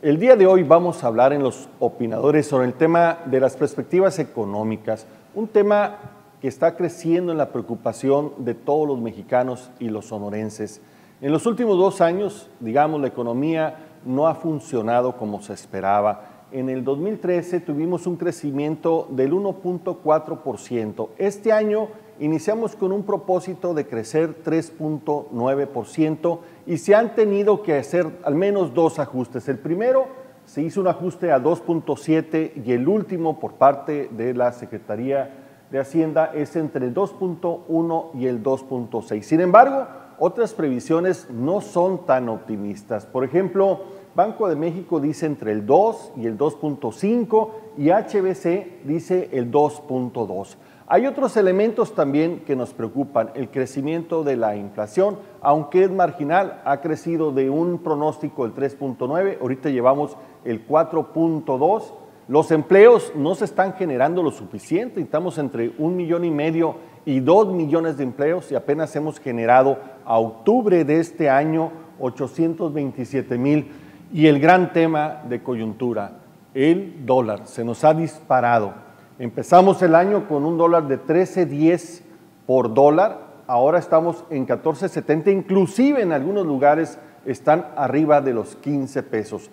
El día de hoy vamos a hablar en Los Opinadores sobre el tema de las perspectivas económicas, un tema que está creciendo en la preocupación de todos los mexicanos y los sonorenses. En los últimos 2 años, digamos, la economía no ha funcionado como se esperaba. En el 2013 tuvimos un crecimiento del 1.4%. Este año iniciamos con un propósito de crecer 3.9% y se han tenido que hacer al menos 2 ajustes. El primero se hizo un ajuste a 2.7 y el último por parte de la Secretaría de Hacienda es entre el 2.1 y el 2.6. Sin embargo, otras previsiones no son tan optimistas. Por ejemplo, Banco de México dice entre el 2 y el 2.5 y HBC dice el 2.2. Hay otros elementos también que nos preocupan. El crecimiento de la inflación, aunque es marginal, ha crecido de un pronóstico del 3.9, ahorita llevamos el 4.2. Los empleos no se están generando lo suficiente, estamos entre 1,5 millones y 2 millones de empleos y apenas hemos generado a octubre de este año 827,000. Y el gran tema de coyuntura, el dólar, se nos ha disparado. Empezamos el año con un dólar de 13.10 por dólar, ahora estamos en 14.70, inclusive en algunos lugares están arriba de los 15 pesos.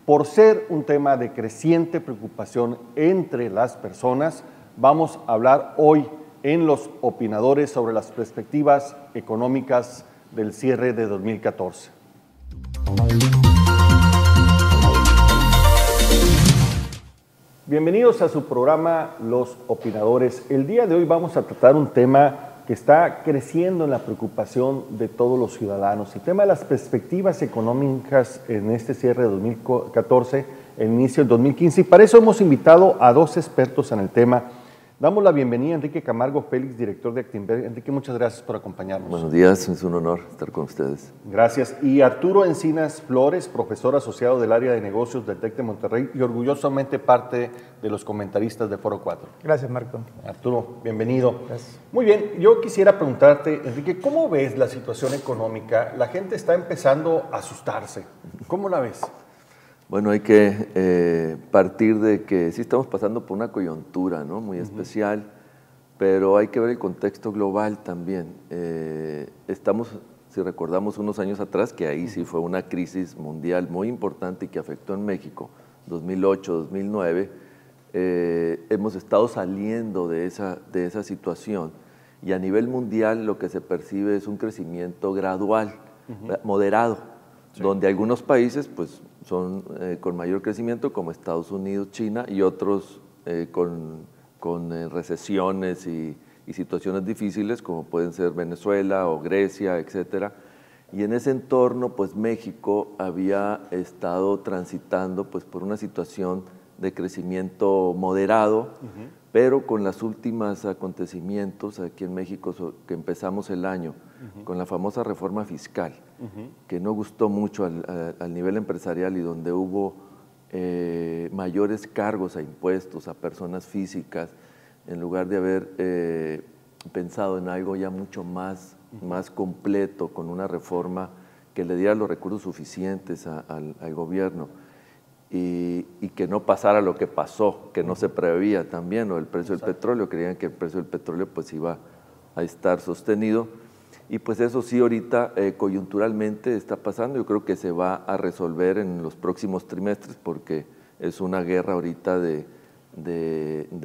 Por ser un tema de creciente preocupación entre las personas, vamos a hablar hoy en Los Opinadores sobre las perspectivas económicas del cierre de 2014. Bienvenidos a su programa Los Opinadores. El día de hoy vamos a tratar un tema que está creciendo en la preocupación de todos los ciudadanos. El tema de las perspectivas económicas en este cierre de 2014, el inicio del 2015. Y para eso hemos invitado a 2 expertos en el tema. Damos la bienvenida a Enrique Camargo Félix, director de Actinver. Enrique, muchas gracias por acompañarnos. Buenos días, es un honor estar con ustedes. Gracias. Y Arturo Encinas Flores, profesor asociado del área de negocios del TEC de Monterrey y orgullosamente parte de los comentaristas de Foro 4. Gracias, Marco. Arturo, bienvenido. Gracias. Muy bien, yo quisiera preguntarte, Enrique, ¿cómo ves la situación económica? La gente está empezando a asustarse. ¿Cómo la ves? Bueno, hay que partir de que sí estamos pasando por una coyuntura, ¿no? Muy especial, pero hay que ver el contexto global también. Estamos, si recordamos unos años atrás, que ahí sí fue una crisis mundial muy importante y que afectó en México, 2008, 2009, hemos estado saliendo de esa situación y a nivel mundial lo que se percibe es un crecimiento gradual, moderado, donde algunos países pues, son con mayor crecimiento como Estados Unidos, China y otros con recesiones y situaciones difíciles como pueden ser Venezuela o Grecia, etcétera. Y en ese entorno pues México había estado transitando pues por una situación de crecimiento moderado, pero con los últimos acontecimientos aquí en México que empezamos el año con la famosa reforma fiscal, que no gustó mucho al nivel empresarial y donde hubo mayores cargos a impuestos a personas físicas, en lugar de haber pensado en algo ya mucho más completo, con una reforma que le diera los recursos suficientes al gobierno y que no pasara lo que pasó, que no se preveía también, o el precio del petróleo, creían que el precio del petróleo pues iba a estar sostenido. Y pues eso sí ahorita coyunturalmente está pasando, yo creo que se va a resolver en los próximos trimestres porque es una guerra ahorita de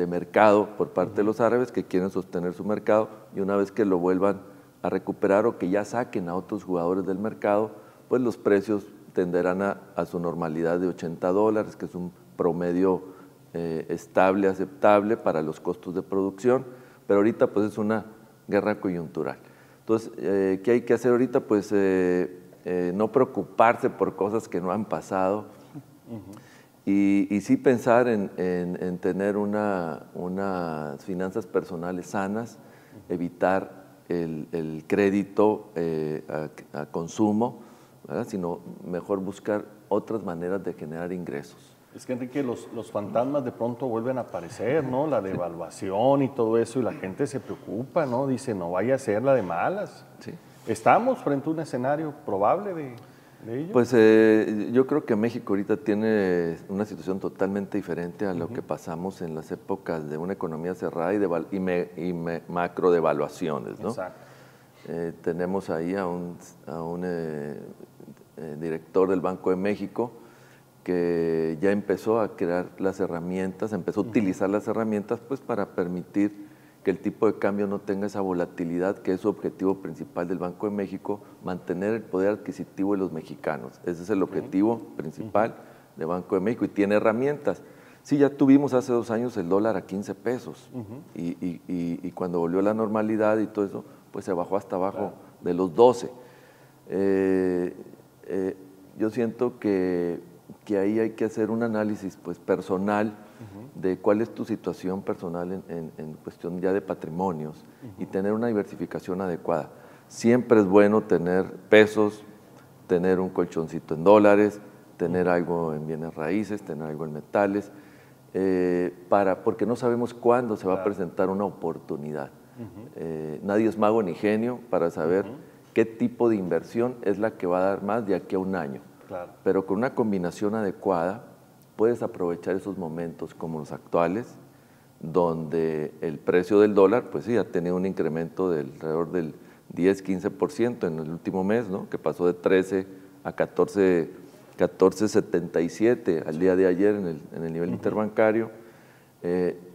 mercado por parte de los árabes que quieren sostener su mercado y una vez que lo vuelvan a recuperar o que ya saquen a otros jugadores del mercado, pues los precios tenderán a su normalidad de $80, que es un promedio estable, aceptable para los costos de producción, pero ahorita pues es una guerra coyuntural. Entonces, ¿qué hay que hacer ahorita? Pues no preocuparse por cosas que no han pasado y sí pensar en tener unas finanzas personales sanas, evitar el crédito a consumo, ¿verdad? Sino mejor buscar otras maneras de generar ingresos. Es que, Enrique, los fantasmas de pronto vuelven a aparecer, ¿no? La devaluación y todo eso, y la gente se preocupa, ¿no? Dice, no vaya a ser la de malas. Sí. ¿Estamos frente a un escenario probable de de ello? Pues yo creo que México ahorita tiene una situación totalmente diferente a lo que pasamos en las épocas de una economía cerrada y macro devaluaciones, ¿no? Exacto. Tenemos ahí a un director del Banco de México que ya empezó a crear las herramientas, empezó a utilizar las herramientas pues para permitir que el tipo de cambio no tenga esa volatilidad, que es su objetivo principal del Banco de México, mantener el poder adquisitivo de los mexicanos. Ese es el objetivo principal del Banco de México y tiene herramientas. Sí, ya tuvimos hace 2 años el dólar a 15 pesos y cuando volvió a la normalidad y todo eso, pues se bajó hasta abajo de los 12. Yo siento que ahí hay que hacer un análisis pues, personal de cuál es tu situación personal en cuestión ya de patrimonios y tener una diversificación adecuada. Siempre es bueno tener pesos, tener un colchoncito en dólares, tener algo en bienes raíces, tener algo en metales, porque no sabemos cuándo se va a presentar una oportunidad. Nadie es mago ni genio para saber qué tipo de inversión es la que va a dar más de aquí a un año. Claro. Pero con una combinación adecuada puedes aprovechar esos momentos como los actuales, donde el precio del dólar, pues sí, ha tenido un incremento de alrededor del 10-15% en el último mes, ¿no? Que pasó de 13 a 14.77 al día de ayer en el nivel interbancario,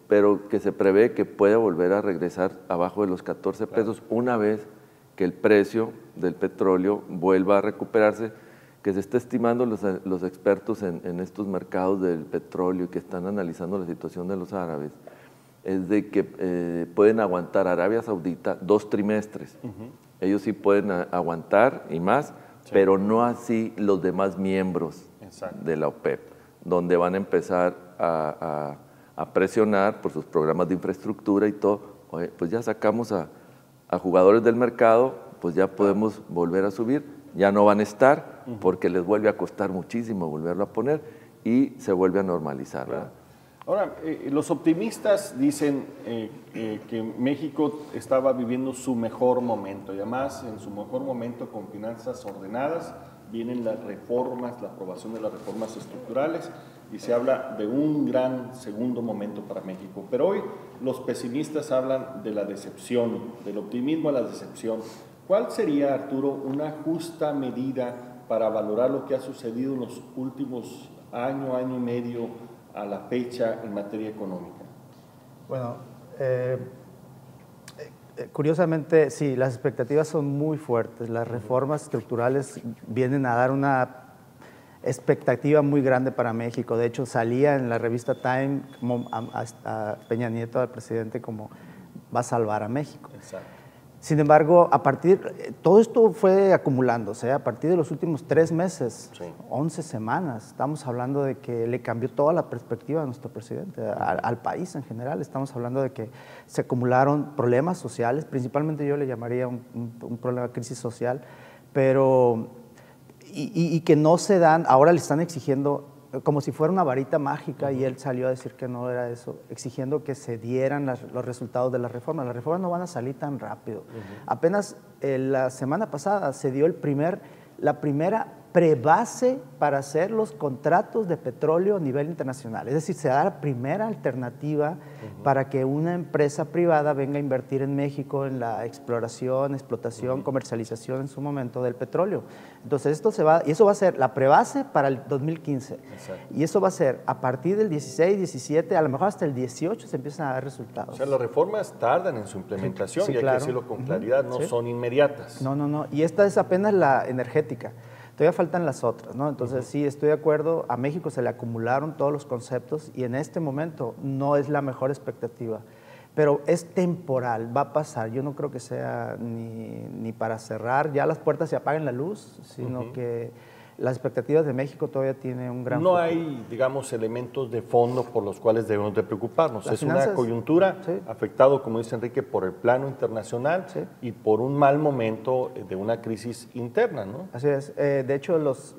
pero que se prevé que pueda volver a regresar abajo de los 14 pesos una vez que el precio del petróleo vuelva a recuperarse, que se está estimando los expertos en estos mercados del petróleo que están analizando la situación de los árabes, es de que pueden aguantar Arabia Saudita 2 trimestres. Ellos sí pueden aguantar y más, pero no así los demás miembros de la OPEP, donde van a empezar a presionar por sus programas de infraestructura y todo. Oye, pues ya sacamos a jugadores del mercado, pues ya podemos volver a subir. Ya no van a estar porque les vuelve a costar muchísimo volverlo a poner y se vuelve a normalizar, ¿verdad? Ahora, los optimistas dicen que México estaba viviendo su mejor momento y además en su mejor momento con finanzas ordenadas, vienen las reformas, la aprobación de las reformas estructurales y se habla de un gran segundo momento para México. Pero hoy los pesimistas hablan de la decepción, del optimismo a la decepción. ¿Cuál sería, Arturo, una justa medida para valorar lo que ha sucedido en los últimos año y medio a la fecha en materia económica? Bueno, curiosamente, sí, las expectativas son muy fuertes. Las reformas estructurales vienen a dar una expectativa muy grande para México. De hecho, salía en la revista Time como a Peña Nieto, al presidente, como va a salvar a México. Exacto. Sin embargo, todo esto fue acumulándose, a partir de los últimos 3 meses, 11 semanas, estamos hablando de que le cambió toda la perspectiva a nuestro presidente, al país en general. Estamos hablando de que se acumularon problemas sociales, principalmente yo le llamaría un problema de crisis social, pero y que no se dan, ahora le están exigiendo como si fuera una varita mágica y él salió a decir que no era eso, exigiendo que se dieran los resultados de la reforma. Las reformas no van a salir tan rápido. Apenas la semana pasada se dio la primera prebase para hacer los contratos de petróleo a nivel internacional. Es decir, se da la primera alternativa para que una empresa privada venga a invertir en México en la exploración, explotación, comercialización en su momento del petróleo. Entonces y eso va a ser la prebase para el 2015. Exacto. Y eso va a ser a partir del 16, 17, a lo mejor hasta el 18 se empiezan a dar resultados. O sea, las reformas tardan en su implementación y hay que decirlo con claridad, no son inmediatas. No. Y esta es apenas la energética. Todavía faltan las otras, ¿no? Entonces, sí, estoy de acuerdo, a México se le acumularon todos los conceptos y en este momento no es la mejor expectativa, pero es temporal, va a pasar. Yo no creo que sea ni para cerrar, ya las puertas se apagan la luz, sino que las expectativas de México todavía tienen un gran futuro. Hay, digamos, elementos de fondo por los cuales debemos de preocuparnos. Es una coyuntura afectado, como dice Enrique, por el plano internacional y por un mal momento de una crisis interna, ¿no? Así es. De hecho, los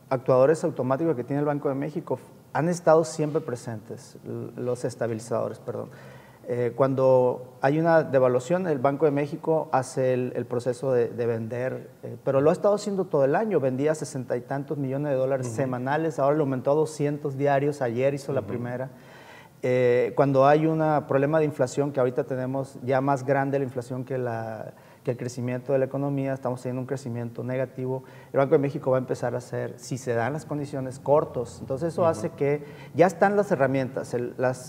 actuadores automáticos que tiene el Banco de México han estado siempre presentes, los estabilizadores, perdón. Cuando hay una devaluación, el Banco de México hace el proceso de vender, pero lo ha estado haciendo todo el año. Vendía 60 y tantos millones de dólares semanales, ahora lo aumentó a 200 diarios, ayer hizo la primera. Cuando hay un problema de inflación, que ahorita tenemos ya más grande la inflación que el crecimiento de la economía, estamos teniendo un crecimiento negativo, el Banco de México va a empezar a hacer, si se dan las condiciones, cortos. Entonces eso hace que ya están las herramientas,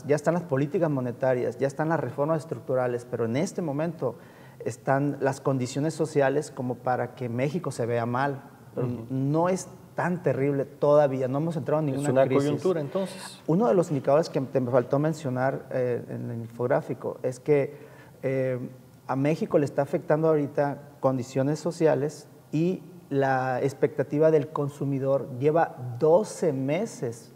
ya están las políticas monetarias, ya están las reformas estructurales, pero en este momento están las condiciones sociales como para que México se vea mal. No es tan terrible todavía, no hemos entrado en ninguna crisis. Es una coyuntura, entonces. Uno de los indicadores que me faltó mencionar en el infográfico es que a México le está afectando ahorita condiciones sociales y la expectativa del consumidor lleva 12 meses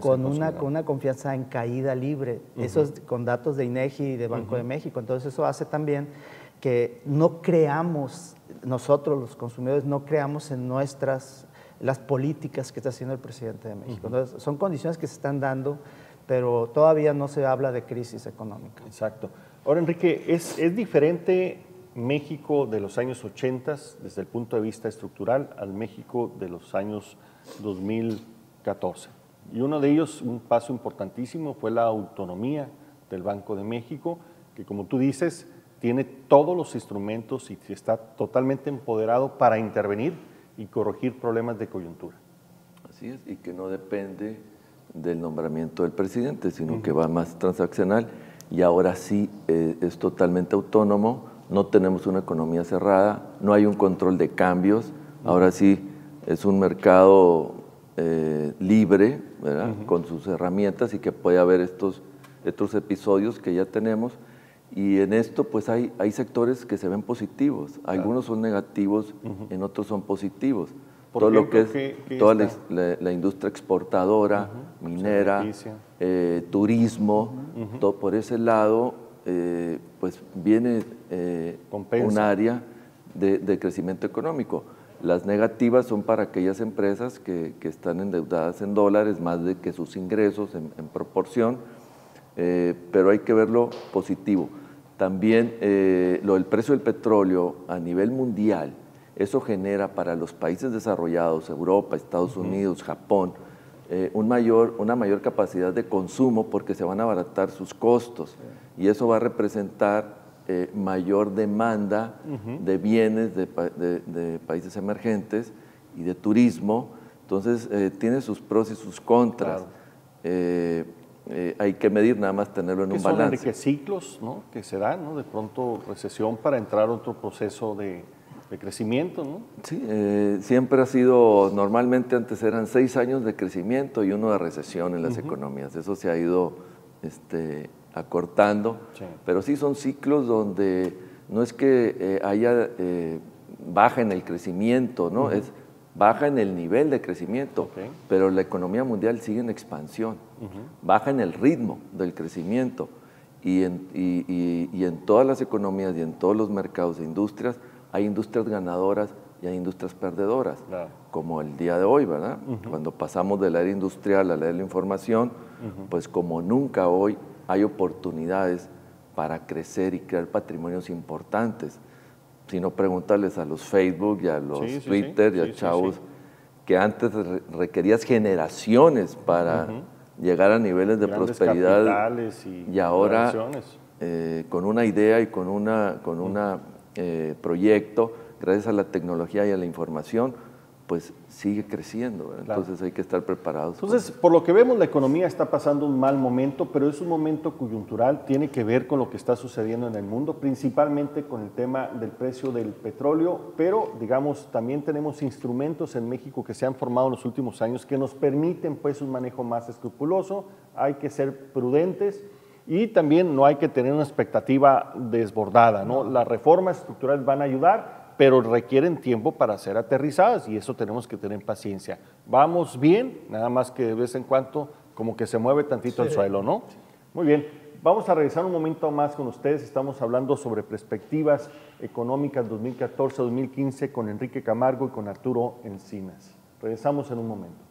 con una confianza en caída libre. Eso es con datos de INEGI y de Banco de México. Entonces eso hace también que no creamos, nosotros los consumidores no creamos en las políticas que está haciendo el presidente de México. Entonces son condiciones que se están dando, pero todavía no se habla de crisis económica. Exacto. Ahora, Enrique, ¿es diferente México de los años 80 desde el punto de vista estructural al México de los años 2014? Y uno de ellos, un paso importantísimo, fue la autonomía del Banco de México, que como tú dices, tiene todos los instrumentos y está totalmente empoderado para intervenir y corregir problemas de coyuntura. Así es, y que no depende del nombramiento del presidente, sino que va más transaccional. Y ahora sí es totalmente autónomo, no tenemos una economía cerrada, no hay un control de cambios, ahora sí es un mercado libre, ¿verdad? Con sus herramientas, y que puede haber estos episodios que ya tenemos, y en esto pues hay sectores que se ven positivos, algunos son negativos, en otros son positivos. Todo lo que es toda la industria exportadora, minera, turismo, todo por ese lado, pues viene un área de crecimiento económico. Las negativas son para aquellas empresas que están endeudadas en dólares, más de que sus ingresos en proporción, pero hay que verlo positivo. También lo del precio del petróleo a nivel mundial, eso genera para los países desarrollados, Europa, Estados Unidos, Japón, una mayor capacidad de consumo, porque se van a abaratar sus costos, y eso va a representar mayor demanda de bienes de países emergentes y de turismo. Entonces tiene sus pros y sus contras. Hay que medir, nada más tenerlo en un balance. Son, Enrique, ciclos, ¿no?, que se dan, ¿no? De pronto recesión para entrar a otro proceso de crecimiento, ¿no? Sí, siempre ha sido, normalmente antes eran 6 años de crecimiento y 1 de recesión en las economías. Eso se ha ido acortando, pero sí son ciclos donde no es que haya baja en el crecimiento, ¿no? Es baja en el nivel de crecimiento, pero la economía mundial sigue en expansión, baja en el ritmo del crecimiento, y en todas las economías y en todos los mercados e industrias hay industrias ganadoras y hay industrias perdedoras, como el día de hoy, ¿verdad? Cuando pasamos de la era industrial a la era de la información, pues como nunca hoy hay oportunidades para crecer y crear patrimonios importantes. Si no, preguntarles a los Facebook y a los Twitter y a chavos que antes requerías generaciones para llegar a niveles de grandes prosperidad, y ahora con una idea y con una proyecto, gracias a la tecnología y a la información, pues sigue creciendo, ¿verdad? Entonces hay que estar preparados. Entonces, por lo que vemos, la economía está pasando un mal momento, pero es un momento coyuntural, tiene que ver con lo que está sucediendo en el mundo, principalmente con el tema del precio del petróleo, pero digamos, también tenemos instrumentos en México que se han formado en los últimos años que nos permiten pues un manejo más escrupuloso. Hay que ser prudentes y también no hay que tener una expectativa desbordada, ¿no? Las reformas estructurales van a ayudar, pero requieren tiempo para ser aterrizadas, y eso tenemos que tener paciencia. Vamos bien, nada más que de vez en cuando como que se mueve tantito el suelo, ¿no? Muy bien, vamos a regresar un momento más con ustedes. Estamos hablando sobre perspectivas económicas 2014-2015 con Enrique Camargo y con Arturo Encinas. Regresamos en un momento.